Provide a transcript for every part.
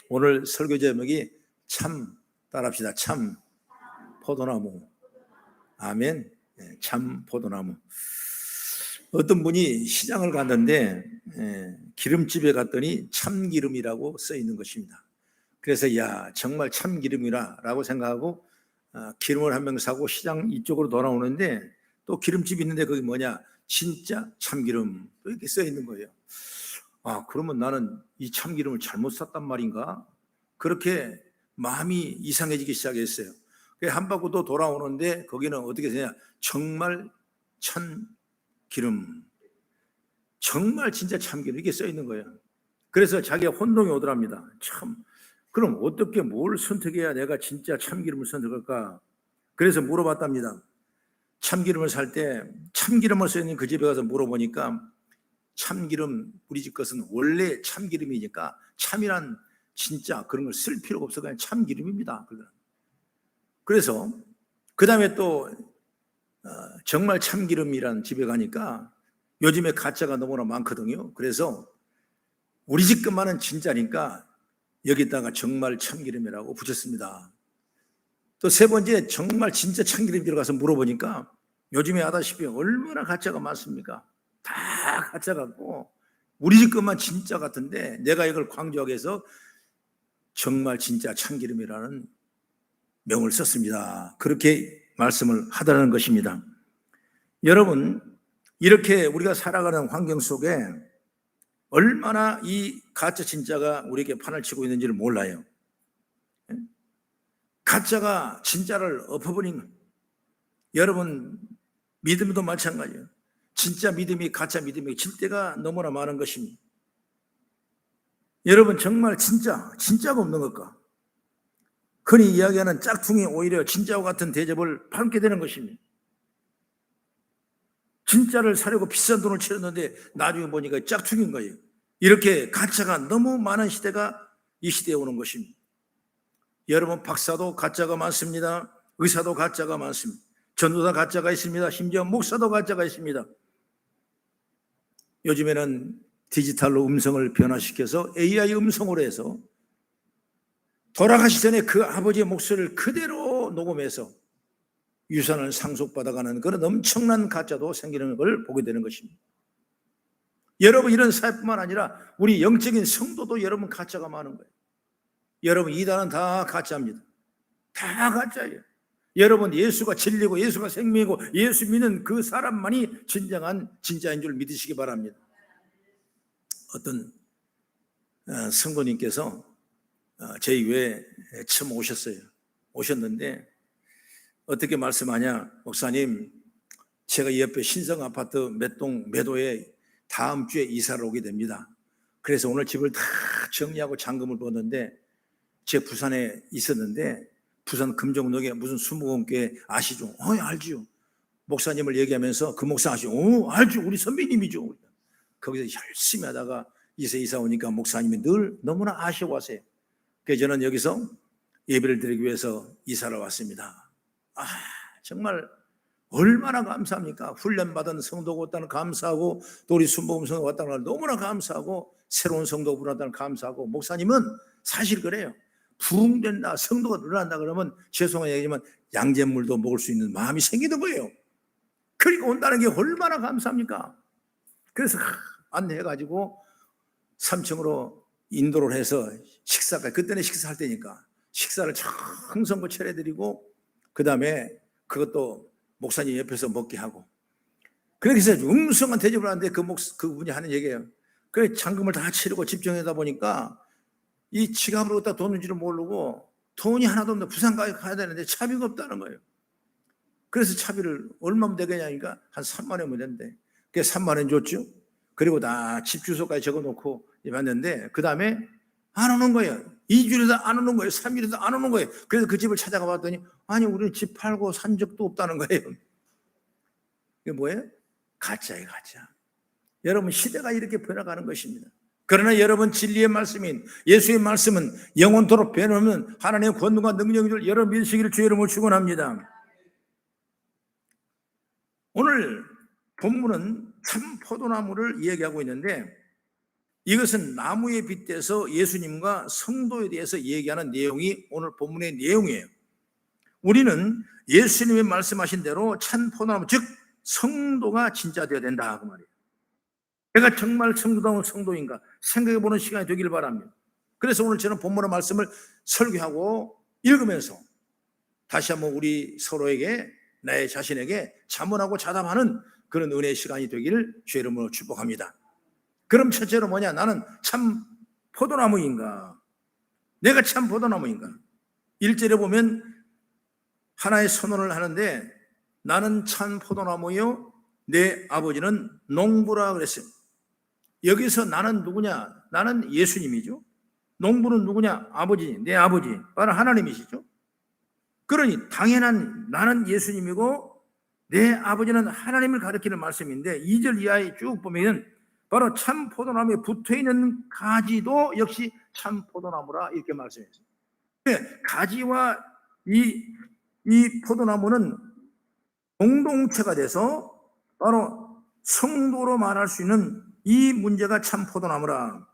오늘 설교 제목이 참, 따라합시다. 참 포도나무. 아멘. 참 포도나무. 어떤 분이 시장을 갔는데 기름집에 갔더니 참기름이라고 써 있는 것입니다. 그래서 야, 정말 참기름이라고 생각하고 기름을 한 병 사고 시장 이쪽으로 돌아오는데 또 기름집이 있는데 거기 뭐냐, 진짜 참기름 이렇게 써 있는 거예요. 그러면 나는 이 참기름을 잘못 샀단 말인가? 그렇게 마음이 이상해지기 시작했어요. 한 바퀴 또 돌아오는데 거기는 어떻게 되냐, 정말 참기름, 정말 진짜 참기름 이게 써 있는 거예요. 그래서 자기가 혼동이 오더랍니다. 참, 그럼 어떻게 뭘 선택해야 내가 진짜 참기름을 선택할까? 그래서 물어봤답니다. 참기름을 살 때 참기름을 써 있는 그 집에 가서 물어보니까 참기름, 우리 집 것은 원래 참기름이니까 참이란 진짜 그런 걸 쓸 필요가 없어, 그냥 참기름입니다. 그래서 그 다음에 또 정말 참기름이란 집에 가니까 요즘에 가짜가 너무나 많거든요. 그래서 우리 집 것만은 진짜니까 여기다가 정말 참기름이라고 붙였습니다. 또 세 번째, 정말 진짜 참기름 들어가서 물어보니까 요즘에 아다시피 얼마나 가짜가 많습니까? 다 가짜 같고 우리 집 것만 진짜 같은데 내가 이걸 강조하기 위해서 정말 진짜 참기름이라는 명을 썼습니다. 그렇게 말씀을 하다는 것입니다. 여러분, 이렇게 우리가 살아가는 환경 속에 얼마나 이 가짜 진짜가 우리에게 판을 치고 있는지를 몰라요. 가짜가 진짜를 엎어버린 거예요. 여러분, 믿음도 마찬가지예요. 진짜 믿음이 가짜 믿음이 질 때가 너무나 많은 것입니다. 여러분, 정말 진짜가 없는 것과 흔히 이야기하는 짝퉁이 오히려 진짜와 같은 대접을 받게 되는 것입니다. 진짜를 사려고 비싼 돈을 치렀는데 나중에 보니까 짝퉁인 거예요. 이렇게 가짜가 너무 많은 시대가 이 시대에 오는 것입니다. 여러분, 박사도 가짜가 많습니다. 의사도 가짜가 많습니다. 전도사 가짜가 있습니다. 심지어 목사도 가짜가 있습니다. 요즘에는 디지털로 음성을 변화시켜서 AI 음성으로 해서 돌아가시 전에 그 아버지의 목소리를 그대로 녹음해서 유산을 상속받아가는 그런 엄청난 가짜도 생기는 걸 보게 되는 것입니다. 여러분, 이런 사회뿐만 아니라 우리 영적인 성도도 여러분 가짜가 많은 거예요. 여러분, 이단은 다 가짜입니다. 다 가짜예요. 여러분, 예수가 진리고 예수가 생명이고 예수 믿는 그 사람만이 진정한 진짜인 줄 믿으시기 바랍니다. 어떤 성도님께서 저희 교회에 처음 오셨는데 어떻게 말씀하냐, 목사님, 제가 이 옆에 신성 아파트 몇 호에 다음 주에 이사를 오게 됩니다. 그래서 오늘 집을 다 정리하고 잔금을 보는데 제가 부산에 있었는데 부산 금정동에 무슨 수목원교회 아시죠? 알지요. 목사님을 얘기하면서 그 목사 아시죠? 알죠. 우리 선배님이죠. 거기서 열심히 하다가 이사 오니까 목사님이 늘 너무나 아쉬워하세요. 그래서 저는 여기서 예배를 드리기 위해서 이사를 왔습니다. 정말 얼마나 감사합니까? 훈련받은 성도가 왔다는 감사하고 또 우리 순복음 성도가 왔다는 걸 너무나 감사하고 새로운 성도가 왔다는 감사하고, 목사님은 사실 그래요. 부흥된다, 성도가 늘어난다 그러면 죄송한 얘기지만 양잿물도 먹을 수 있는 마음이 생기는 거예요. 그러니까 온다는 게 얼마나 감사합니까? 그래서 안내해가지고 3층으로 인도를 해서 식사까지, 그때는 식사할 때니까 식사를 정성껏 차려드리고 그 다음에 그것도 목사님 옆에서 먹게 하고, 그래서 음성한 대접을 하는데 그분이 하는 얘기예요. 그래, 잔금을 다 치르고 집중하다 보니까 이 지갑으로 갖다 돈을 줄을 모르고 돈이 하나도 없는데 부산까지 가야 되는데 차비가 없다는 거예요. 그래서 차비를 얼마면 되겠냐니까 한 3만 원이면 된대. 그래서 3만 원 줬죠. 그리고 다 집 주소까지 적어놓고 왔는데 그 다음에 안 오는 거예요. 2주일에도 안 오는 거예요. 3일에도 안 오는 거예요. 그래서 그 집을 찾아가 봤더니 아니, 우리는 집 팔고 산 적도 없다는 거예요. 이게 뭐예요? 가짜예요, 가짜. 여러분, 시대가 이렇게 변화가는 것입니다. 그러나 여러분, 진리의 말씀인 예수의 말씀은 영원토록 변함없는 하나님의 권능과 능력인 줄 여러분 믿으시기를 주의 이름으로 축원합니다. 오늘 본문은 참 포도나무를 이야기하고 있는데 이것은 나무에 빗대서 예수님과 성도에 대해서 얘기하는 내용이 오늘 본문의 내용이에요. 우리는 예수님이 말씀하신 대로 참 포도나무, 즉 성도가 진짜 되어야 된다 그 말이에요. 내가 정말 성도다운 성도인가 생각해보는 시간이 되길 바랍니다. 그래서 오늘 저는 본문의 말씀을 설교하고 읽으면서 다시 한번 우리 서로에게, 내 자신에게 자문하고 자답하는 그런 은혜의 시간이 되기를 주의 이름으로 축복합니다. 그럼 첫째로 뭐냐? 나는 참 포도나무인가? 내가 참 포도나무인가? 1절에 보면 하나의 선언을 하는데 나는 참 포도나무요 내 아버지는 농부라 그랬어요. 여기서 나는 누구냐? 나는 예수님이죠. 농부는 누구냐? 아버지, 내 아버지, 바로 하나님이시죠. 그러니 당연한 나는 예수님이고 내 아버지는 하나님을 가리키는 말씀인데 2절 이하에 쭉 보면 바로 참 포도나무에 붙어있는 가지도 역시 참 포도나무라 이렇게 말씀했어요. 가지와 이 포도나무는 공동체가 돼서 바로 성도로 말할 수 있는 이 문제가 참 포도나무라.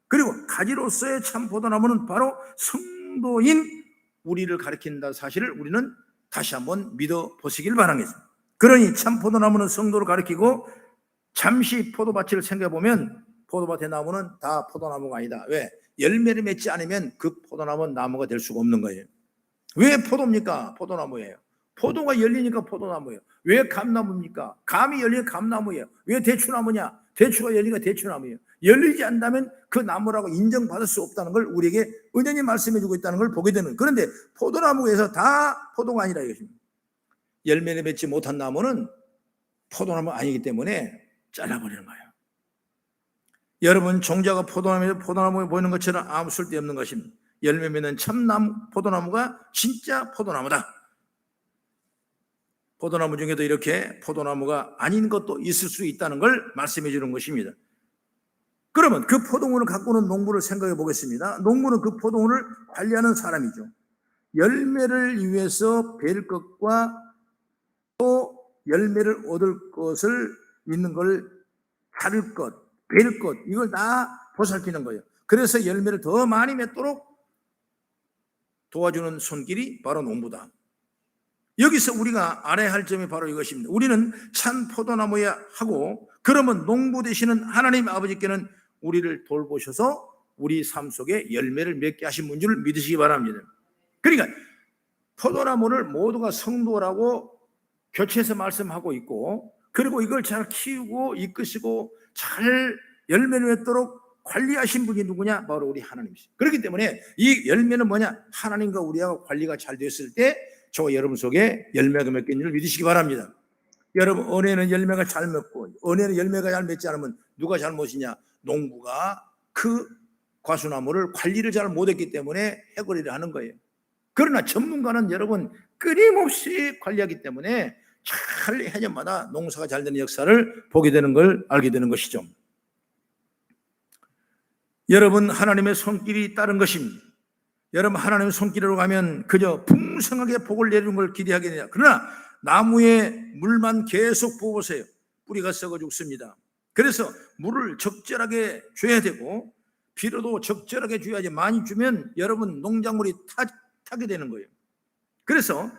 그리고 가지로서의 참 포도나무는 바로 성도인 우리를 가리킨다 사실을 우리는 다시 한번 믿어보시길 바라겠습니다. 그러니 참 포도나무는 성도를 가리키고 잠시 포도밭을 생각해보면 포도밭의 나무는 다 포도나무가 아니다. 왜? 열매를 맺지 않으면 그 포도나무는 나무가 될 수가 없는 거예요. 왜 포도입니까? 포도나무예요. 포도가 열리니까 포도나무예요. 왜 감나무입니까? 감이 열리니까 감나무예요. 왜 대추나무냐? 대추가 열리니까 대추나무예요. 열리지 않다면 그 나무라고 인정받을 수 없다는 걸 우리에게 은연히 말씀해주고 있다는 걸 보게 되는. 그런데 포도나무에서 다 포도가 아니라 이것입니다. 열매를 맺지 못한 나무는 포도나무 아니기 때문에 잘라버리는 거예요. 여러분, 종자가 포도나무에 보이는 것처럼 아무 쓸데없는 것입니다. 열매 맺는 참나무 포도나무가 진짜 포도나무다. 포도나무 중에도 이렇게 포도나무가 아닌 것도 있을 수 있다는 걸 말씀해 주는 것입니다. 그러면 그 포도원을 가꾸는 농부를 생각해 보겠습니다. 농부는 그 포도원을 관리하는 사람이죠. 열매를 위해서 벨 것과 또 열매를 얻을 것을 있는 걸 자를 것, 벨 것, 이걸 다 보살피는 거예요. 그래서 열매를 더 많이 맺도록 도와주는 손길이 바로 농부다. 여기서 우리가 알아야 할 점이 바로 이것입니다. 우리는 참 포도나무야 하고, 그러면 농부 되시는 하나님 아버지께는 우리를 돌보셔서 우리 삶 속에 열매를 맺게 하신 분 줄 믿으시기 바랍니다. 그러니까 포도나무를 모두가 성도라고 교체해서 말씀하고 있고, 그리고 이걸 잘 키우고 이끄시고 잘 열매를 맺도록 관리하신 분이 누구냐? 바로 우리 하나님이시죠. 그렇기 때문에 이 열매는 뭐냐? 하나님과 우리하고 관리가 잘 됐을 때 저 여러분 속에 열매가 맺긴 줄 믿으시기 바랍니다. 여러분, 은혜는 열매가 잘 맺고, 은혜는 열매가 잘 맺지 않으면 누가 잘못이냐? 농부가 그 과수나무를 관리를 잘 못했기 때문에 해거리를 하는 거예요. 그러나 전문가는 여러분 끊임없이 관리하기 때문에 잘 해년마다 농사가 잘 되는 역사를 보게 되는 걸 알게 되는 것이죠. 여러분, 하나님의 손길이 따른 것입니다. 여러분, 하나님의 손길으로 가면 그저 풍성하게 복을 내리는 걸 기대하게 되냐. 그러나 나무에 물만 계속 부어보세요. 뿌리가 썩어 죽습니다. 그래서 물을 적절하게 줘야 되고 비료도 적절하게 줘야지, 많이 주면 여러분 농작물이 타게 되는 거예요. 그래서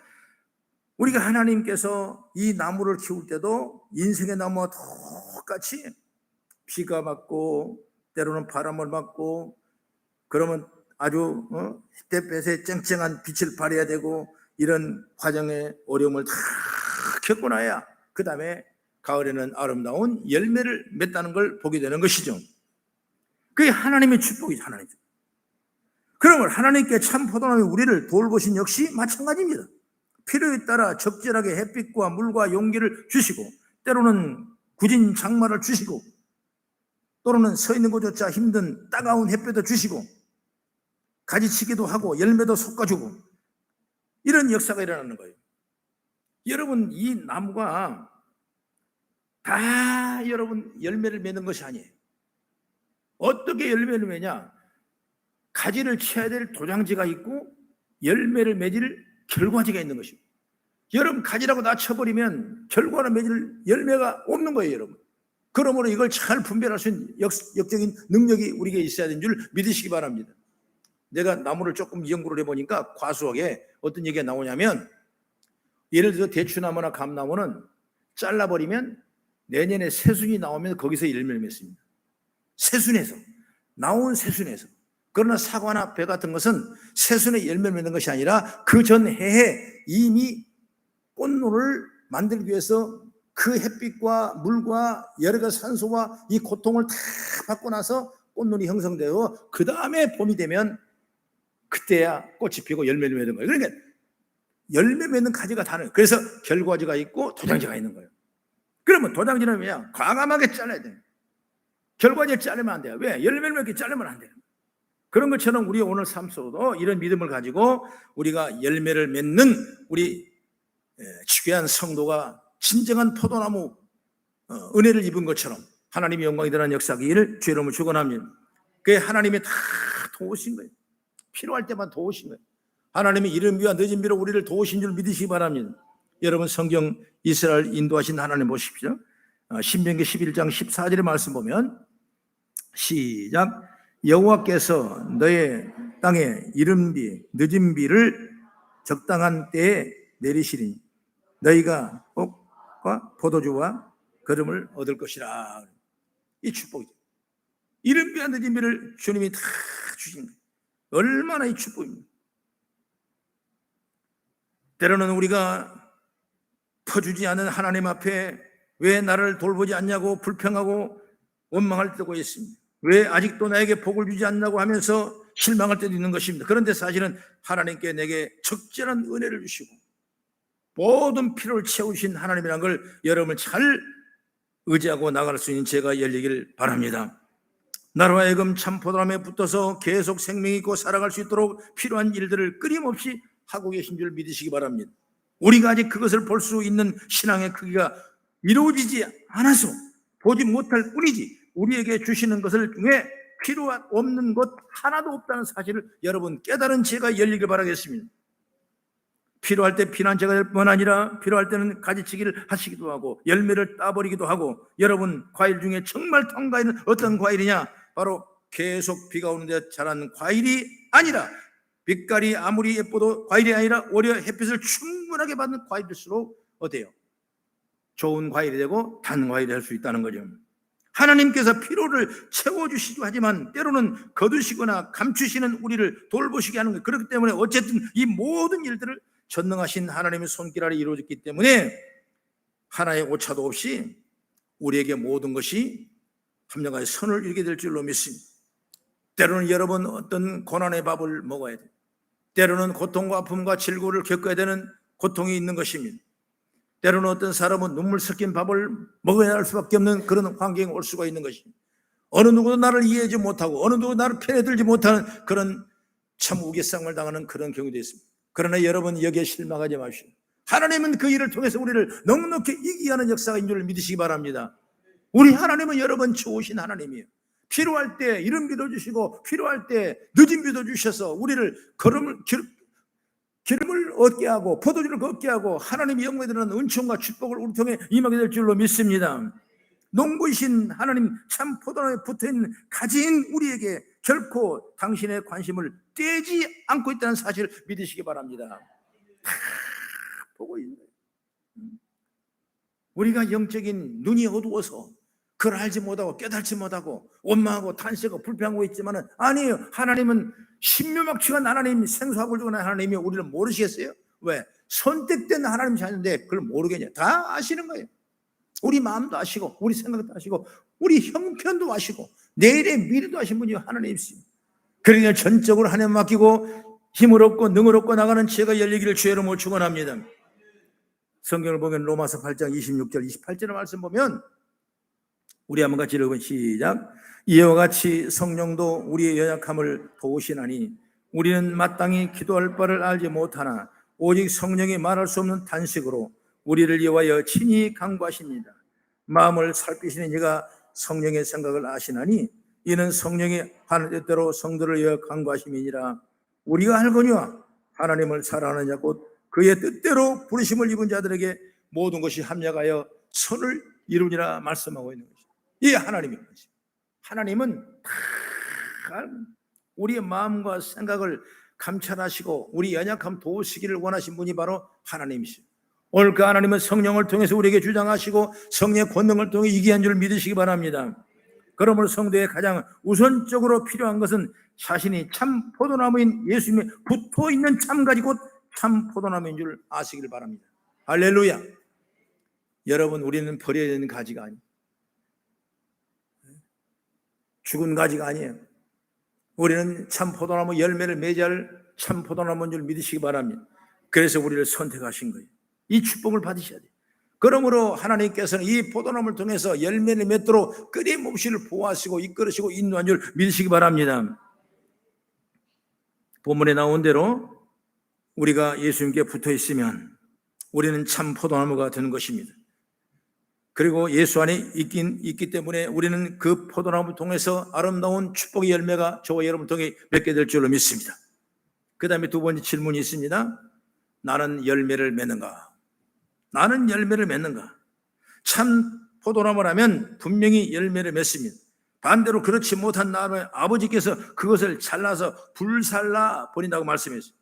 우리가 하나님께서 이 나무를 키울 때도 인생의 나무와 똑같이 비가 맞고 때로는 바람을 맞고 그러면 아주 햇볕에 쨍쨍한 빛을 발해야 되고 이런 과정의 어려움을 다 겪고 나야 그 다음에 가을에는 아름다운 열매를 맺다는 걸 보게 되는 것이죠. 그게 하나님의 축복이죠. 하나님이죠. 그러면 하나님께 참 포도나무 우리를 돌보신 역시 마찬가지입니다. 필요에 따라 적절하게 햇빛과 물과 용기를 주시고 때로는 굳은 장마를 주시고 또는 서 있는 것조차 힘든 따가운 햇볕도 주시고 가지치기도 하고 열매도 솎아주고 이런 역사가 일어나는 거예요. 여러분, 이 나무가 다 여러분 열매를 맺는 것이 아니에요. 어떻게 열매를 맺냐? 가지를 쳐야 될 도장지가 있고 열매를 맺을 결과지가 있는 것입니다. 여러분, 가지라고 다 쳐버리면 결과나 맺을 열매가 없는 거예요. 여러분, 그러므로 이걸 잘 분별할 수 있는 역적인 능력이 우리에게 있어야 되는 줄 믿으시기 바랍니다. 내가 나무를 조금 연구를 해보니까 과수학에 어떤 얘기가 나오냐면, 예를 들어 대추나무나 감나무는 잘라버리면 내년에 새순이 나오면 거기서 열매를 맺습니다. 새순에서 나온 새순에서. 그러나 사과나 배 같은 것은 새순에 열매를 맺는 것이 아니라 그 전 해에 이미 꽃눈을 만들기 위해서 그 햇빛과 물과 여러 가지 산소와 이 고통을 다 받고 나서 꽃눈이 형성되어 그 다음에 봄이 되면 그때야 꽃이 피고 열매를 맺는 거예요. 그러니까 열매 맺는 가지가 다른 거예요. 그래서 결과지가 있고 도장지가 있는 거예요. 그러면 도장지는 뭐냐? 과감하게 잘라야 돼요. 결과지를 자르면 안 돼요. 왜? 열매를 맺게 자르면 안 돼요. 그런 것처럼 우리 오늘 삶 속도 이런 믿음을 가지고 우리가 열매를 맺는 우리 귀한 성도가 진정한 포도나무 은혜를 입은 것처럼 하나님의 영광이 드러난 역사기를 주의 이름으로 축원합니다. 그게 하나님이 다 도우신 거예요. 필요할 때만 도우신 거예요. 하나님의 이른 비와 늦은 비로 우리를 도우신 줄 믿으시기 바랍니다. 여러분 성경 이스라엘 인도하신 하나님 보십시오. 신명기 11장 14절의 말씀 보면 시작. 여호와께서 너의 땅에 이른 비 늦은 비를 적당한 때에 내리시리니 너희가 떡과 포도주와 거름을 얻을 것이라. 이 축복이죠. 이른 비와 늦은 비를 주님이 다 주신 거예요. 얼마나 이 축복입니다. 때로는 우리가 퍼주지 않은 하나님 앞에 왜 나를 돌보지 않냐고 불평하고 원망할 때가 있습니다. 왜 아직도 나에게 복을 주지 않냐고 하면서 실망할 때도 있는 것입니다. 그런데 사실은 하나님께 내게 적절한 은혜를 주시고 모든 필요를 채우신 하나님이라는 걸 여러분 잘 의지하고 나갈 수 있는 제가 열리길 바랍니다. 나로 하여금 참 포도나무에 붙어서 계속 생명 있고 살아갈 수 있도록 필요한 일들을 끊임없이 하고 계신 줄 믿으시기 바랍니다. 우리가 아직 그것을 볼 수 있는 신앙의 크기가 이루어지지 않아서 보지 못할 뿐이지 우리에게 주시는 것을 중에 필요 없는 것 하나도 없다는 사실을 여러분 깨달은 제가 열리길 바라겠습니다. 필요할 때 피난처가 될 뿐 아니라 필요할 때는 가지치기를 하시기도 하고 열매를 따버리기도 하고, 여러분 과일 중에 정말 통과있는 어떤 과일이냐? 바로 계속 비가 오는데 자란 과일이 아니라 빛깔이 아무리 예뻐도 과일이 아니라 오히려 햇빛을 충분하게 받는 과일일수록 어때요? 좋은 과일이 되고 단 과일이 될 수 있다는 거죠. 하나님께서 필요를 채워주시기도 하지만 때로는 거두시거나 감추시는 우리를 돌보시게 하는 거예요. 그렇기 때문에 어쨌든 이 모든 일들을 전능하신 하나님의 손길 아래 이루어졌기 때문에 하나의 오차도 없이 우리에게 모든 것이 합력하여 선을 이루게 될 줄로 믿습니다. 때로는 여러분 어떤 고난의 밥을 먹어야 돼요. 때로는 고통과 아픔과 질고를 겪어야 되는 고통이 있는 것입니다. 때로는 어떤 사람은 눈물 섞인 밥을 먹어야 할 수밖에 없는 그런 환경이 올 수가 있는 것입니다. 어느 누구도 나를 이해하지 못하고 어느 누구도 나를 편에 들지 못하는 그런 참 우기상을 당하는 그런 경우도 있습니다. 그러나 여러분 여기에 실망하지 마십시오. 하나님은 그 일을 통해서 우리를 넉넉히 이기게 하는 역사인 줄 믿으시기 바랍니다. 우리 하나님은 여러분 좋으신 하나님이에요. 필요할 때 이른 비도 주시고 필요할 때 늦은 비도 주셔서 우리를 기름을 얻게 하고 포도주를 얻게 하고 하나님의 영광에 드러나는 은총과 축복을 우리 통해 임하게 될 줄로 믿습니다. 농부이신 하나님 참 포도나무에 붙어있는 가진 우리에게 결코 당신의 관심을 떼지 않고 있다는 사실을 믿으시기 바랍니다. 다 보고 있는 거예요. 우리가 영적인 눈이 어두워서 그걸 알지 못하고 깨달지 못하고 원망하고 탄식하고 불평하고 있지만 아니에요. 하나님은 신묘막측한 하나님, 생수학을 주는 하나님이 우리를 모르시겠어요? 왜? 선택된 하나님 자녀인데 그걸 모르겠냐? 다 아시는 거예요. 우리 마음도 아시고 우리 생각도 아시고 우리 형편도 아시고 내일의 미래도 아신 분이 하나님이십니다. 그러니까 전적으로 하나님 맡기고 힘을 얻고 능을 얻고 나가는 죄가 열리기를 주의 이름으로 축원합니다. 성경을 보면 로마서 8장 26절 28절의 말씀 보면 우리 한번 같이 읽어보면 시작. 이와 같이 성령도 우리의 연약함을 도우시나니 우리는 마땅히 기도할 바를 알지 못하나 오직 성령이 말할 수 없는 탄식으로 우리를 위하여 친히 간구하십니다. 마음을 살피시는 이가 성령의 생각을 아시나니 이는 성령이 하는 뜻대로 성도를 위하여 간구하심이니라. 우리가 알거니와 하나님을 사랑하는 자 곧 그의 뜻대로 부르심을 입은 자들에게 모든 것이 합력하여 선을 이루니라 말씀하고 있는 것입니다. 이게 하나님의 것입니다. 하나님은 다 우리의 마음과 생각을 감찰하시고 우리 연약함 도우시기를 원하신 분이 바로 하나님이시죠. 오늘 그 하나님은 성령을 통해서 우리에게 주장하시고 성령의 권능을 통해 이기한 줄 믿으시기 바랍니다. 그러므로 성도의 가장 우선적으로 필요한 것은 자신이 참 포도나무인 예수님에 붙어있는 참가지 곧 참 포도나무인 줄 아시길 바랍니다. 할렐루야. 여러분, 우리는 버려야 되는 가지가 아니에요. 죽은 가지가 아니에요. 우리는 참 포도나무 열매를 맺을 참 포도나무인 줄 믿으시기 바랍니다. 그래서 우리를 선택하신 거예요. 이 축복을 받으셔야 돼요. 그러므로 하나님께서는 이 포도나무를 통해서 열매를 맺도록 끊임없이 보호하시고 이끌으시고 인도한 줄 믿으시기 바랍니다. 본문에 나온 대로 우리가 예수님께 붙어 있으면 우리는 참 포도나무가 되는 것입니다. 그리고 예수 안에 있기 때문에 우리는 그 포도나무를 통해서 아름다운 축복의 열매가 저와 여러분을 통해 맺게 될 줄로 믿습니다. 그 다음에 두 번째 질문이 있습니다. 나는 열매를 맺는가? 나는 열매를 맺는가? 참 포도나무라면 분명히 열매를 맺습니다. 반대로 그렇지 못한 나는 아버지께서 그것을 잘라서 불살라 버린다고 말씀했어요.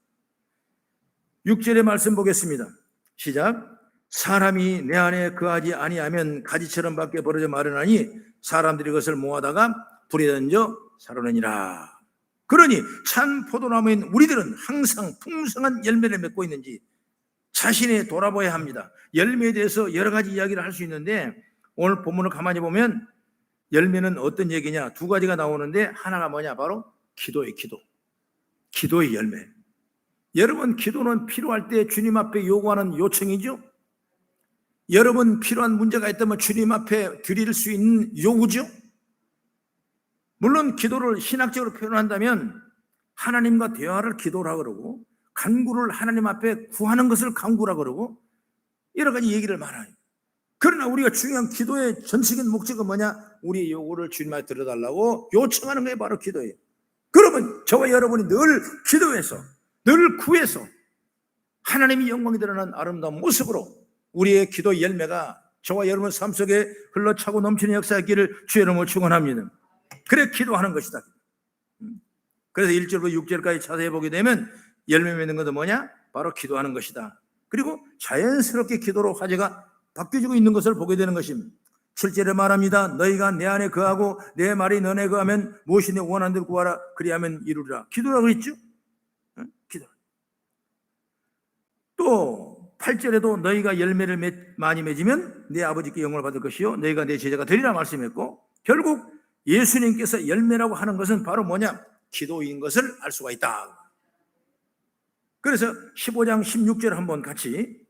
6절의 말씀 보겠습니다. 시작. 사람이 내 안에 거하지 아니하면 가지처럼 밖에 벌어져 마르나니 사람들이 그것을 모아다가 불에 던져 사르느니라. 그러니 참 포도나무인 우리들은 항상 풍성한 열매를 맺고 있는지 자신이 돌아봐야 합니다. 열매에 대해서 여러 가지 이야기를 할 수 있는데 오늘 본문을 가만히 보면 열매는 어떤 얘기냐? 두 가지가 나오는데 하나가 뭐냐? 바로 기도의 기도. 기도의 열매. 여러분, 기도는 필요할 때 주님 앞에 요구하는 요청이죠. 여러분 필요한 문제가 있다면 주님 앞에 드릴 수 있는 요구죠. 물론 기도를 신학적으로 표현한다면 하나님과 대화를 기도라 그러고 간구를 하나님 앞에 구하는 것을 간구라 그러고 여러 가지 얘기를 많아요. 그러나 우리가 중요한 기도의 전적인 목적은 뭐냐? 우리의 요구를 주님 앞에 들어달라고 요청하는 게 바로 기도예요. 그러면 저와 여러분이 늘 기도해서 늘 구해서 하나님의 영광이 드러나는 아름다운 모습으로 우리의 기도 열매가 저와 여러분 삶 속에 흘러차고 넘치는 역사였기를 주의 이름으로 축원합니다. 그래 기도하는 것이다. 그래서 1절부터 6절까지 자세히 보게 되면 열매 맺는 것은 뭐냐? 바로 기도하는 것이다. 그리고 자연스럽게 기도로 화제가 바뀌어지고 있는 것을 보게 되는 것입니다. 7절에 말합니다. 너희가 내 안에 거하고 내 말이 너네 거하면 무엇이 내 원하는 대로 구하라. 그리하면 이루리라. 기도라고 했죠? 기도. 또 8절에도 너희가 열매를 많이 맺으면 내 아버지께 영광을 받을 것이요 너희가 내 제자가 되리라 말씀했고, 결국 예수님께서 열매라고 하는 것은 바로 뭐냐? 기도인 것을 알 수가 있다. 그래서 15장 16절 한번 같이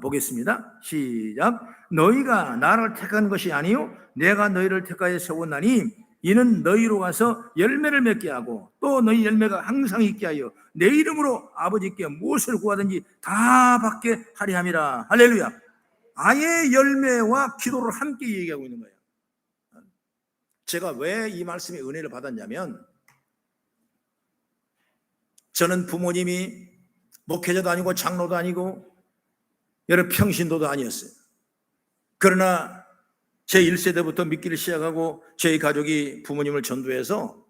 보겠습니다. 시작. 너희가 나를 택한 것이 아니요 내가 너희를 택하여 세웠나니 이는 너희로 가서 열매를 맺게 하고 또 너희 열매가 항상 있게 하여 내 이름으로 아버지께 무엇을 구하든지 다 받게 하리 함이라. 할렐루야. 아예 열매와 기도를 함께 얘기하고 있는 거예요. 제가 왜 이 말씀의 은혜를 받았냐면, 저는 부모님이 목회자도 아니고 장로도 아니고 여러 평신도도 아니었어요. 그러나 제 1세대부터 믿기를 시작하고 저희 가족이 부모님을 전도해서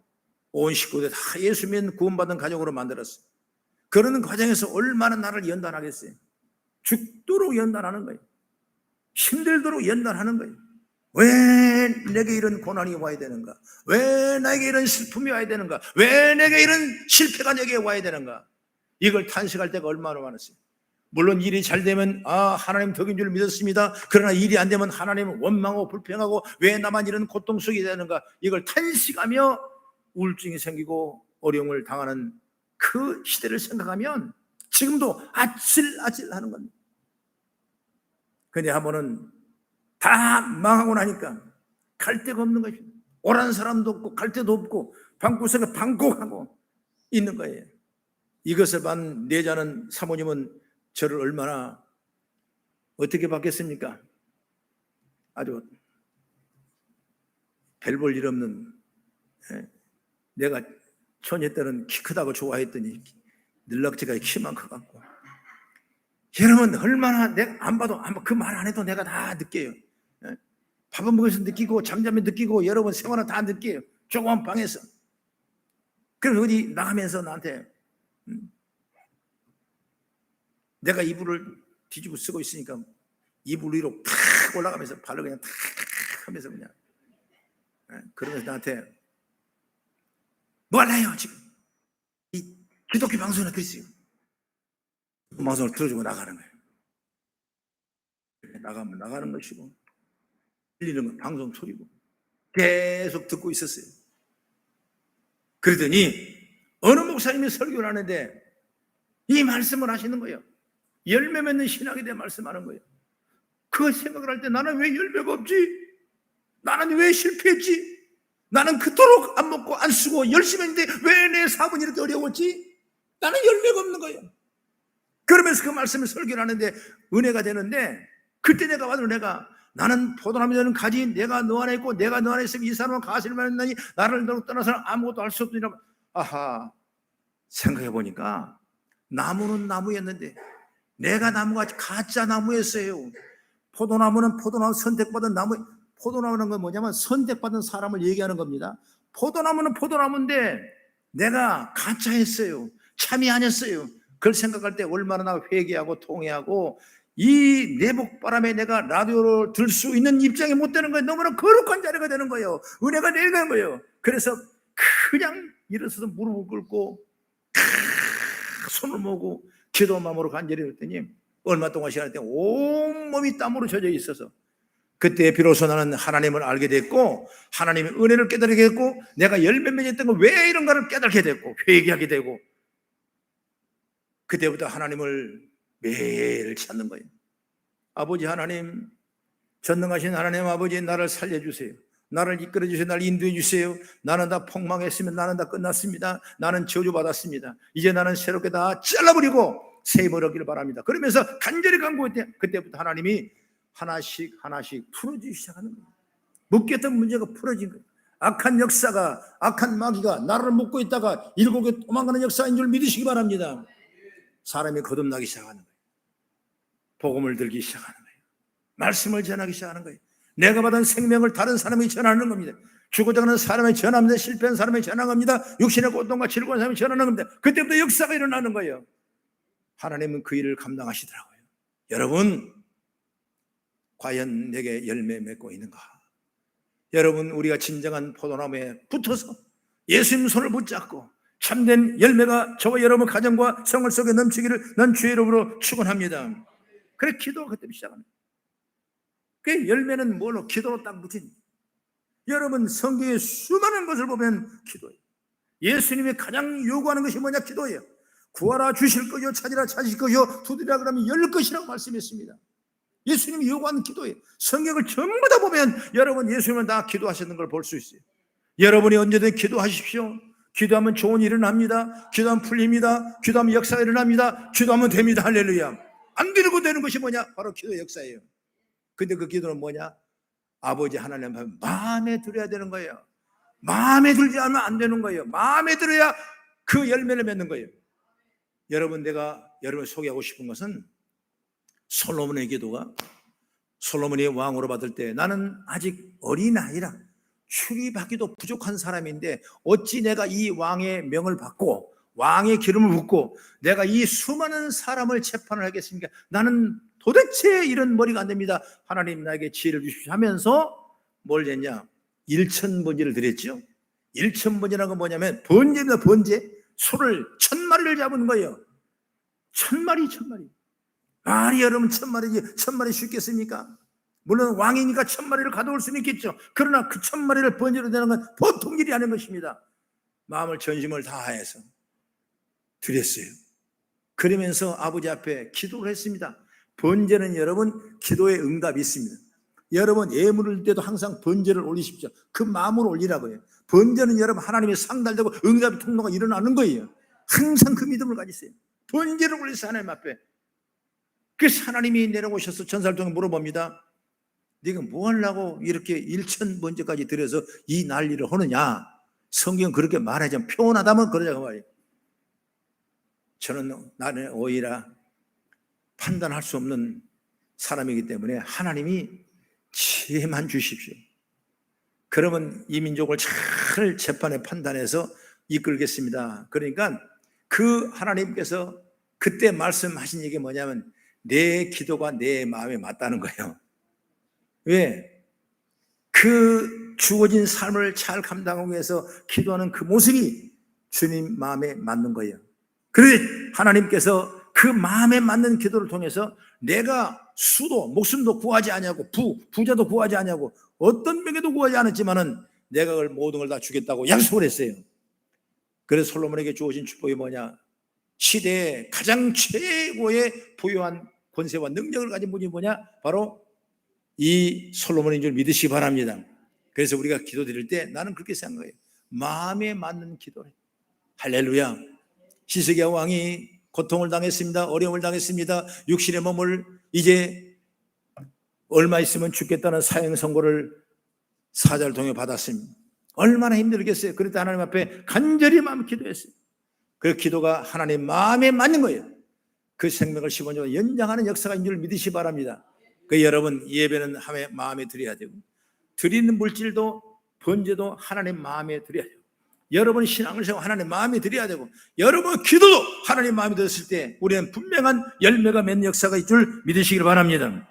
온 식구들 다 예수 믿는 구원받은 가족으로 만들었어요. 그러는 과정에서 얼마나 나를 연단하겠어요. 죽도록 연단하는 거예요. 힘들도록 연단하는 거예요. 왜 내게 이런 고난이 와야 되는가? 왜 나에게 이런 슬픔이 와야 되는가? 왜 내게 이런 실패가 내게 와야 되는가? 이걸 탄식할 때가 얼마나 많았어요. 물론 일이 잘 되면 하나님 덕인 줄 믿었습니다. 그러나 일이 안 되면 하나님은 원망하고 불평하고 왜 나만 이런 고통 속에 되는가? 이걸 탄식하며 우울증이 생기고 어려움을 당하는 그 시대를 생각하면 지금도 아찔아찔하는 겁니다. 근데 한 번은 다 망하고 나니까 갈 데가 없는 것입니다. 오라는 사람도 없고 갈 데도 없고 방구석에 방콕하고 있는 거예요. 이것을 반 내자는 사모님은 저를 얼마나 어떻게 받겠습니까? 아주 별 볼 일 없는, 내가 처녀 때는 키 크다고 좋아했더니 늘락지가 키만 커갖고, 여러분 얼마나 내가 안 봐도 그 말 안 해도 내가 다 느껴요. 밥은 먹어서 느끼고 잠자면 느끼고 여러분 생활은 다 느껴요. 조그만 방에서. 그럼 어디 나가면서 나한테 내가 이불을 뒤집어 쓰고 있으니까 이불 위로 탁 올라가면서 발을 그냥 탁 하면서 그냥 그러면서 나한테 뭐 할래요 지금 이 기독교 방송이나 들으세요. 방송을 들어주고 나가는 거예요. 나가면 나가는 것이고 들리는 건 방송 소리고 계속 듣고 있었어요. 그러더니 어느 목사님이 설교를 하는데 이 말씀을 하시는 거예요. 열매 맺는 신학에 대해 말씀하는 거예요. 그 생각을 할 때 나는 왜 열매가 없지? 나는 왜 실패했지? 나는 그토록 안 먹고 안 쓰고 열심히 했는데 왜 내 사업은 이렇게 어려웠지? 나는 열매가 없는 거예요. 그러면서 그 말씀을 설교를 하는데 은혜가 되는데 그때 내가 와도 나는 포도나무 되는 가지 내가 너 안에 있고 내가 너 안에 있으면 이 사람은 가시를 만나니 나를 떠나서는 아무것도 할 수 없느니라. 아하, 생각해 보니까 나무는 나무였는데 내가 나무가 가짜 나무였어요. 포도나무는 포도나무 선택받은 나무. 포도나무는 건 뭐냐면 선택받은 사람을 얘기하는 겁니다. 포도나무는 포도나무인데 내가 가짜였어요. 참이 아니었어요. 그걸 생각할 때 얼마나 나 회개하고 통회하고 이 내복바람에 내가 라디오를 들 수 있는 입장이 못 되는 거예요. 너무나 거룩한 자리가 되는 거예요. 은혜가 내리는 거예요. 그래서 그냥 일어서서 무릎을 꿇고 손을 모으고 기도 마음으로 간절히 했더니 얼마 동안 지날 때 온몸이 땀으로 젖어 있어서 그때 비로소 나는 하나님을 알게 됐고 하나님의 은혜를 깨달게 됐고 내가 열매 맺었던 거 왜 이런가를 깨닫게 됐고 회개하게 되고 그때부터 하나님을 매일 찾는 거예요. 아버지 하나님, 전능하신 하나님 아버지, 나를 살려주세요. 나를 이끌어주세요. 나를 인도해주세요. 나는 다 폭망했으면 나는 다 끝났습니다. 나는 저주받았습니다. 이제 나는 새롭게 다 잘라버리고 새 힘을 얻기를 바랍니다. 그러면서 간절히 간구했대. 그때부터 하나님이 하나씩 풀어주기 시작하는 거예요. 묶였던 문제가 풀어진 거예요. 악한 역사가, 악한 마귀가 나를 묶고 있다가 일곱에 도망가는 역사인 줄 믿으시기 바랍니다. 사람이 거듭나기 시작하는 거예요. 복음을 들기 시작하는 거예요. 말씀을 전하기 시작하는 거예요. 내가 받은 생명을 다른 사람이 전하는 겁니다. 죽고자 하는 사람이 전합니다. 실패한 사람이 전하는 겁니다. 육신의 고통과 즐거운 사람이 전하는 겁니다. 그때부터 역사가 일어나는 거예요. 하나님은 그 일을 감당하시더라고요. 여러분, 과연 내게 열매 맺고 있는가? 여러분, 우리가 진정한 포도나무에 붙어서 예수님 손을 붙잡고 참된 열매가 저와 여러분 가정과 생활 속에 넘치기를 난 주의 이름으로 축원합니다. 그래 기도가 그때 시작합니다. 그 열매는 뭘로? 기도로 딱 붙인. 여러분 성경에 수많은 것을 보면 기도예요. 예수님이 가장 요구하는 것이 뭐냐? 기도예요. 구하라 주실 것이요 찾으라 찾으실 것이요 두드리라 그러면 열 것이라고 말씀했습니다. 예수님이 요구하는 기도예요. 성경을 전부 다 보면 여러분 예수님은 다 기도하시는 걸 볼 수 있어요. 여러분이 언제든 기도하십시오. 기도하면 좋은 일이 일어납니다. 기도하면 풀립니다. 기도하면 역사가 일어납니다. 기도하면 됩니다. 할렐루야. 안 되고 되는 것이 뭐냐? 바로 기도 역사예요. 근데 그 기도는 뭐냐? 아버지 하나님 앞에 마음에 들어야 되는 거예요. 마음에 들지 않으면 안 되는 거예요. 마음에 들어야 그 열매를 맺는 거예요. 여러분, 내가 여러분을 소개하고 싶은 것은 솔로몬의 기도가 솔로몬이 왕으로 받을 때 나는 아직 어린아이라 출입하기도 부족한 사람인데 어찌 내가 이 왕의 명을 받고 왕의 기름을 붓고 내가 이 수많은 사람을 재판을 하겠습니까? 나는 도대체 이런 머리가 안 됩니다. 하나님 나에게 지혜를 주십시오 하면서 뭘 했냐? 1,000번제를 드렸죠. 1,000번제라는 건 뭐냐면 번제입니다. 번제. 소를 1,000마리를 잡은 거예요. 1,000마리. 말이 여러분 1,000마리지 1,000마리 쉽겠습니까? 물론 왕이니까 1,000마리를 가져올 수는 있겠죠. 그러나 그 1,000마리를 번제로 내는 건 보통 일이 아닌 것입니다. 마음을 전심을 다해서 드렸어요. 그러면서 아버지 앞에 기도를 했습니다. 번제는 여러분 기도의 응답이 있습니다. 여러분 예물을 때도 항상 번제를 올리십시오. 그 마음으로 올리라고요. 번제는 여러분 하나님의 상달되고 응답의 통로가 일어나는 거예요. 항상 그 믿음을 가지세요. 번제를 올리세요. 하나님 앞에. 그래서 하나님이 내려오셔서 전사를 통해 물어봅니다. 네가 뭐 하려고 이렇게 1,000번제까지 드려서 이 난리를 하느냐? 성경 그렇게 말하자면 표현하다면 그러자고 말이에요. 저는 나는 오히려 판단할 수 없는 사람이기 때문에 하나님이 지혜만 주십시오. 그러면 이 민족을 잘 재판에 판단해서 이끌겠습니다. 그러니까 그 하나님께서 그때 말씀하신 얘기 뭐냐면 내 기도가 내 마음에 맞다는 거예요. 왜? 그 주어진 삶을 잘 감당하기 위해서 기도하는 그 모습이 주님 마음에 맞는 거예요. 그래서 하나님께서 그 마음에 맞는 기도를 통해서 내가 수도 목숨도 구하지 않냐고 부자도 구하지 않냐고 어떤 명예도 구하지 않았지만은 내가 그걸 모든 걸 다 주겠다고 약속을 했어요. 그래서 솔로몬에게 주어진 축복이 뭐냐? 시대에 가장 최고의 부유한 권세와 능력을 가진 분이 뭐냐? 바로 이 솔로몬인 줄 믿으시기 바랍니다. 그래서 우리가 기도 드릴 때 나는 그렇게 생각해요. 마음에 맞는 기도를. 할렐루야. 시스기야 왕이 고통을 당했습니다. 어려움을 당했습니다. 육신의 몸을 이제 얼마 있으면 죽겠다는 사형 선고를 사자를 통해 받았습니다. 얼마나 힘들겠어요. 그런데 하나님 앞에 간절히 마음 기도했어요. 그 기도가 하나님 마음에 맞는 거예요. 그 생명을 15년 연장하는 역사가 있는 줄 믿으시기 바랍니다. 그 여러분 예배는 마음에 드려야 되고 드리는 물질도 번제도 하나님 마음에 드려야 되고 여러분 신앙을 세워 하나님 마음에 드려야 되고 여러분 기도도 하나님 마음에 들었을 때 우리는 분명한 열매가 맺는 역사가 있을 줄 믿으시길 바랍니다.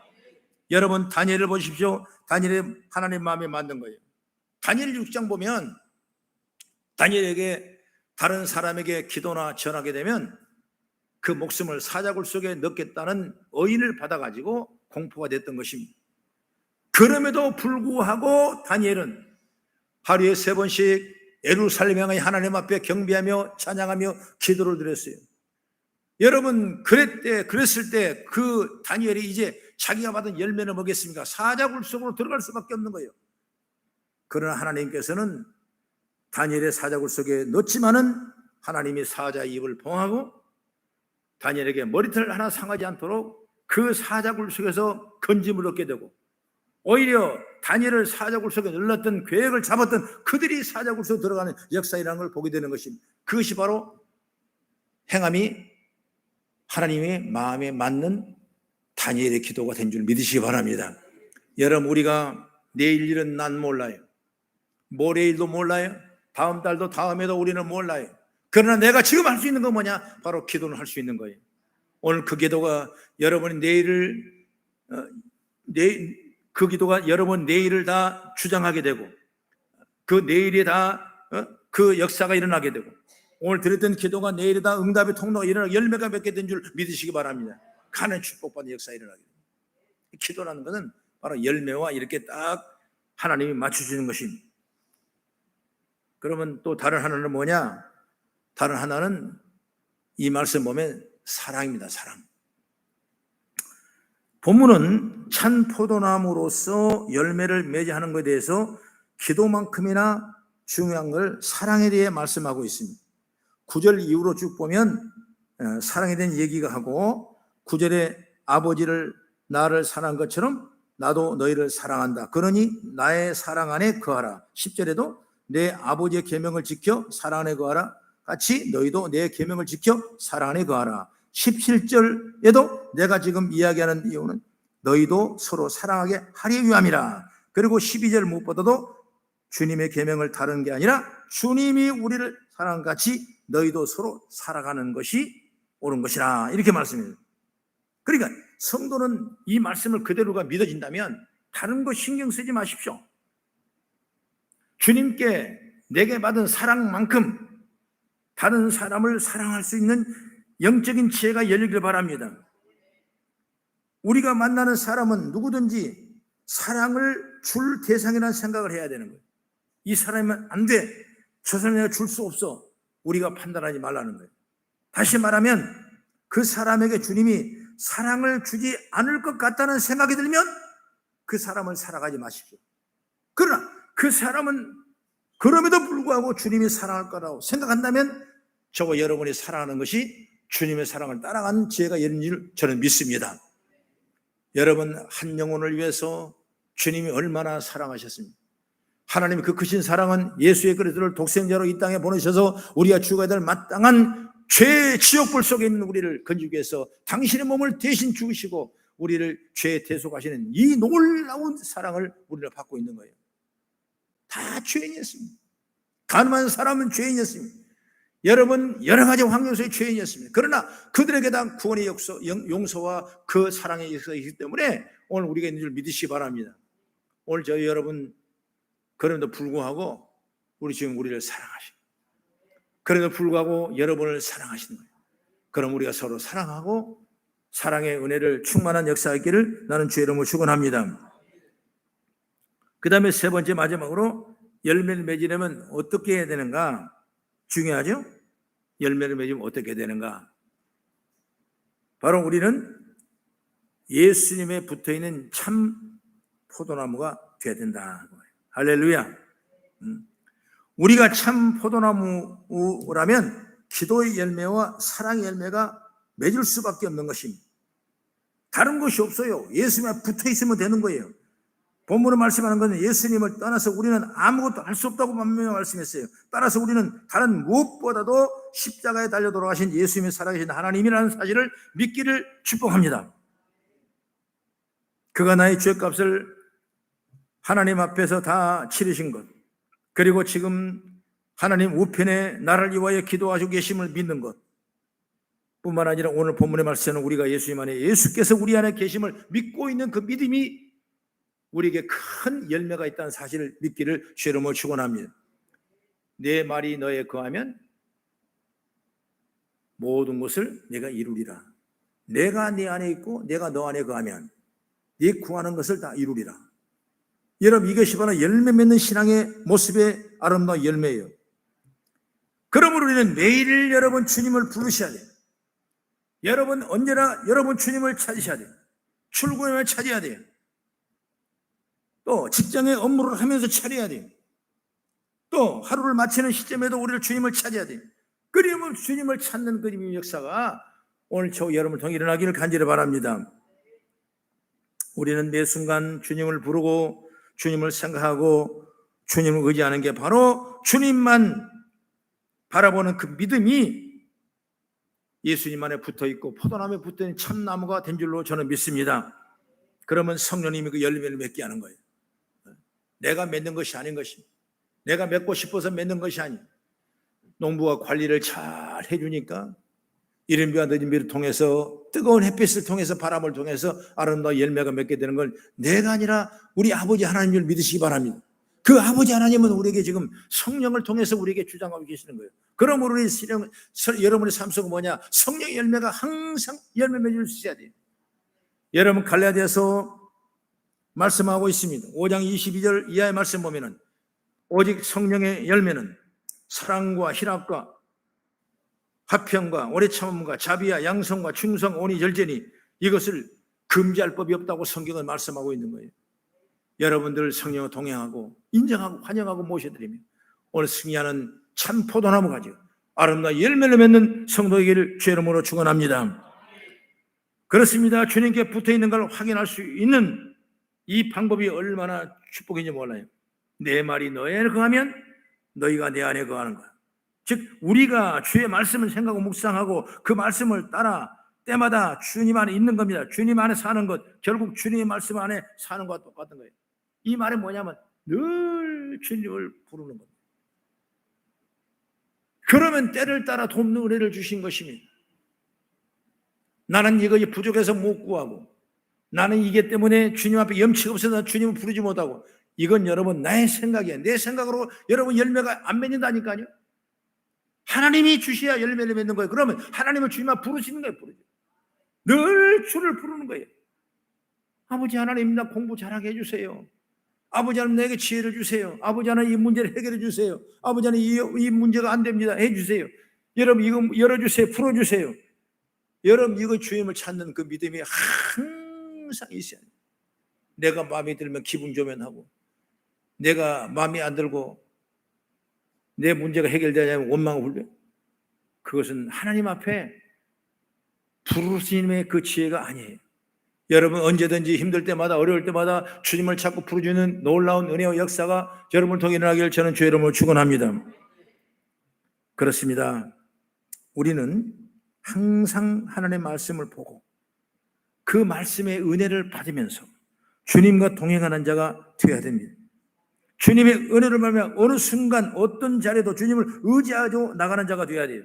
여러분 다니엘을 보십시오. 다니엘이 하나님 마음에 맞는 거예요. 다니엘 6장 보면 다니엘에게 다른 사람에게 기도나 전하게 되면 그 목숨을 사자굴 속에 넣겠다는 의인을 받아가지고 공포가 됐던 것입니다. 그럼에도 불구하고 다니엘은 하루에 3번씩 예루살렘 향해 하나님 앞에 경배하며 찬양하며 기도를 드렸어요. 여러분 그랬을 때 그 다니엘이 이제 자기가 받은 열매를 먹겠습니까? 사자굴 속으로 들어갈 수밖에 없는 거예요. 그러나 하나님께서는 다니엘의 사자굴 속에 넣지만은 하나님이 사자의 입을 봉하고 다니엘에게 머리털 하나 상하지 않도록 그 사자굴 속에서 건짐을 얻게 되고 오히려 다니엘을 사자굴 속에 넣었던 계획을 잡았던 그들이 사자굴 속에 들어가는 역사라는 걸 보게 되는 것입니다. 그것이 바로 행함이 하나님의 마음에 맞는 다니엘의 기도가 된 줄 믿으시기 바랍니다. 여러분 우리가 내일 일은 난 몰라요. 모레일도 몰라요. 다음 달도 다음에도 우리는 몰라요. 그러나 내가 지금 할 수 있는 건 뭐냐? 바로 기도는 할 수 있는 거예요. 오늘 그 기도가 여러분이 그 기도가 여러분 내일을 다 주장하게 되고 그 내일에 다 그 역사가 일어나게 되고 오늘 드렸던 기도가 내일에 다 응답의 통로가 일어나고 열매가 맺게 된 줄 믿으시기 바랍니다. 가는 축복받는 역사가 일어나게 됩니다. 기도라는 것은 바로 열매와 이렇게 딱 하나님이 맞춰주는 것입니다. 그러면 또 다른 하나는 뭐냐? 다른 하나는 이 말씀 보면 사랑입니다. 사랑. 본문은 찬 포도나무로서 열매를 맺게 하는 것에 대해서 기도만큼이나 중요한 걸 사랑에 대해 말씀하고 있습니다. 9절 이후로 쭉 보면 사랑에 대한 얘기가 하고 9절에 아버지를 나를 사랑한 것처럼 나도 너희를 사랑한다. 그러니 나의 사랑 안에 거하라. 10절에도 내 아버지의 계명을 지켜 사랑 안에 거하라. 같이 너희도 내 계명을 지켜 사랑 안에 거하라. 17절에도 내가 지금 이야기하는 이유는 너희도 서로 사랑하게 하리 위함이라. 그리고 12절 무엇보다도 주님의 계명을 다른 게 아니라 주님이 우리를 사랑한 같이 너희도 서로 살아가는 것이 옳은 것이라. 이렇게 말씀해요. 그러니까 성도는 이 말씀을 그대로가 믿어진다면 다른 거 신경 쓰지 마십시오. 주님께 내게 받은 사랑만큼 다른 사람을 사랑할 수 있는 영적인 지혜가 열리길 바랍니다. 우리가 만나는 사람은 누구든지 사랑을 줄 대상이라는 생각을 해야 되는 거예요. 이 사람이면 안 돼. 저 사람이 내가 줄 수 없어. 우리가 판단하지 말라는 거예요. 다시 말하면 그 사람에게 주님이 사랑을 주지 않을 것 같다는 생각이 들면 그 사람을 살아가지 마십시오. 그러나 그 사람은 그럼에도 불구하고 주님이 사랑할 거라고 생각한다면 저와 여러분이 사랑하는 것이 주님의 사랑을 따라가는 지혜가 열린 줄 저는 믿습니다. 여러분 한 영혼을 위해서 주님이 얼마나 사랑하셨습니까? 하나님의 그 크신 사랑은 예수의 그리스도를 독생자로 이 땅에 보내셔서 우리가 죽어야 될 마땅한 죄의 지옥불 속에 있는 우리를 건지기 위해서 당신의 몸을 대신 죽으시고 우리를 죄에 대속하시는 이 놀라운 사랑을 우리를 받고 있는 거예요. 다 죄인이었습니다. 가늠한 사람은 죄인이었습니다. 여러분 여러 가지 환경 속의 죄인이었습니다. 그러나 그들에게 다 구원의 용서와 그 사랑의 역사가 있기 때문에 오늘 우리가 있는 줄 믿으시기 바랍니다. 오늘 저희 여러분 그럼에도 불구하고 우리 지금 우리를 사랑하시고 그럼에도 불구하고 여러분을 사랑하시는 거예요. 그럼 우리가 서로 사랑하고 사랑의 은혜를 충만한 역사가 있기를 나는 주의 이름으로 축원합니다. 그 다음에 세 번째 마지막으로 열매를 맺으려면 어떻게 해야 되는가? 중요하죠? 열매를 맺으면 어떻게 되는가? 바로 우리는 예수님에 붙어있는 참 포도나무가 되어야 된다. 할렐루야. 우리가 참 포도나무라면 기도의 열매와 사랑의 열매가 맺을 수밖에 없는 것입니다. 다른 것이 없어요. 예수님에 붙어 있으면 되는 거예요. 본문을 말씀하는 것은 예수님을 떠나서 우리는 아무것도 할 수 없다고 분명히 말씀했어요. 따라서 우리는 다른 무엇보다도 십자가에 달려 돌아가신 예수님이 살아계신 하나님이라는 사실을 믿기를 축복합니다. 그가 나의 죄값을 하나님 앞에서 다 치르신 것, 그리고 지금 하나님 우편에 나를 위하여 기도하시고 계심을 믿는 것 뿐만 아니라 오늘 본문의 말씀은 우리가 예수님 안에 예수께서 우리 안에 계심을 믿고 있는 그 믿음이 우리에게 큰 열매가 있다는 사실을 믿기를 주의 이름으로 축원합니다. 내 말이 너에 거하면 모든 것을 내가 이루리라. 내가 네 안에 있고 내가 너 안에 거하면 네 구하는 것을 다 이루리라. 여러분 이것이 바로 열매 맺는 신앙의 모습의 아름다운 열매예요. 그러므로 우리는 매일 여러분 주님을 부르셔야 돼요. 여러분 언제나 여러분 주님을 찾으셔야 돼요. 출근을 찾아야 돼요. 또 직장의 업무를 하면서 차려야 돼요. 또 하루를 마치는 시점에도 우리를 주님을 찾아야 돼요. 그러면 주님을 찾는 그림의 역사가 오늘 여러분을 통해 일어나기를 간절히 바랍니다. 우리는 매 순간 주님을 부르고 주님을 생각하고 주님을 의지하는 게 바로 주님만 바라보는 그 믿음이 예수님 안에 붙어있고 포도나무에 붙어있는 참나무가 된 줄로 저는 믿습니다. 그러면 성령님이 그 열매를 맺게 하는 거예요. 내가 맺는 것이 아닌 것입니다. 내가 맺고 싶어서 맺는 것이 아니에요. 농부가 관리를 잘 해주니까 이른 비와 늦은 비를 통해서 뜨거운 햇빛을 통해서 바람을 통해서 아름다운 열매가 맺게 되는 걸 내가 아니라 우리 아버지 하나님을 믿으시기 바랍니다. 그 아버지 하나님은 우리에게 지금 성령을 통해서 우리에게 주장하고 계시는 거예요. 그러므로 우리 여러분의 삶 속은 뭐냐? 성령의 열매가 항상 열매 맺을 수 있어야 돼요. 여러분 갈라디아서 말씀하고 있습니다. 5장 22절 이하의 말씀 보면은 오직 성령의 열매는 사랑과 희락과 화평과 오래 참음과 자비와 양성과 충성 온이 절제니 이것을 금지할 법이 없다고 성경은 말씀하고 있는 거예요. 여러분들 성령을 동행하고 인정하고 환영하고 모셔드리며 오늘 승리하는 참 포도나무 가지고 아름다운 열매를 맺는 성도에게를 주의 이름으로 축원합니다. 그렇습니다. 주님께 붙어있는 걸 확인할 수 있는 이 방법이 얼마나 축복인지 몰라요. 내 말이 너에 거하면 너희가 내 안에 거하는 거야. 즉 우리가 주의 말씀을 생각하고 묵상하고 그 말씀을 따라 때마다 주님 안에 있는 겁니다. 주님 안에 사는 것, 결국 주님의 말씀 안에 사는 것과 똑같은 거예요. 이 말이 뭐냐면 늘 주님을 부르는 겁니다. 그러면 때를 따라 돕는 은혜를 주신 것입니다. 나는 이것이 부족해서 못 구하고 나는 이게 때문에 주님 앞에 염치가 없어서 주님을 부르지 못하고 이건 여러분 나의 생각이에요. 내 생각으로 여러분 열매가 안 맺는다니까요. 하나님이 주셔야 열매를 맺는 거예요. 그러면 하나님을 주님 앞에 부르시는 거예요. 늘 주를 부르는 거예요. 아버지 하나님 나 공부 잘하게 해주세요. 아버지 하나님 내게 지혜를 주세요. 아버지 하나님 이 문제를 해결해 주세요. 아버지 하나님 이 문제가 안 됩니다. 해주세요. 여러분 이거 열어주세요. 풀어주세요. 여러분 이거 주님을 찾는 그 믿음이 항상 있어야 돼요. 내가 마음에 들면 기분 좋으면 하고 내가 마음에 안 들고 내 문제가 해결되냐면 원망을 불려. 그것은 하나님 앞에 부르심의 그 지혜가 아니에요. 여러분 언제든지 힘들 때마다 어려울 때마다 주님을 찾고 부르주는 놀라운 은혜와 역사가 여러분을 통해 일어나기를 저는 주의 이름으로 축원합니다. 그렇습니다. 우리는 항상 하나님의 말씀을 보고 그 말씀의 은혜를 받으면서 주님과 동행하는 자가 되어야 됩니다. 주님의 은혜를 받으면 어느 순간 어떤 자리에도 주님을 의지하고 나가는 자가 되어야 돼요.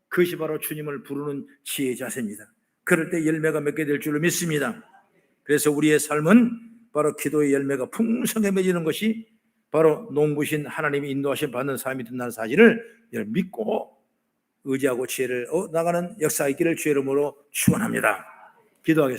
그것이 바로 주님을 부르는 지혜의 자세입니다. 그럴 때 열매가 맺게 될 줄로 믿습니다. 그래서 우리의 삶은 바로 기도의 열매가 풍성해 맺는 것이 바로 농부신 하나님이 인도하심 받는 삶이 된다는 사실을 믿고 의지하고 지혜를 나가는 역사 있기를 주의 이름으로 축원합니다. 기도하겠습니다.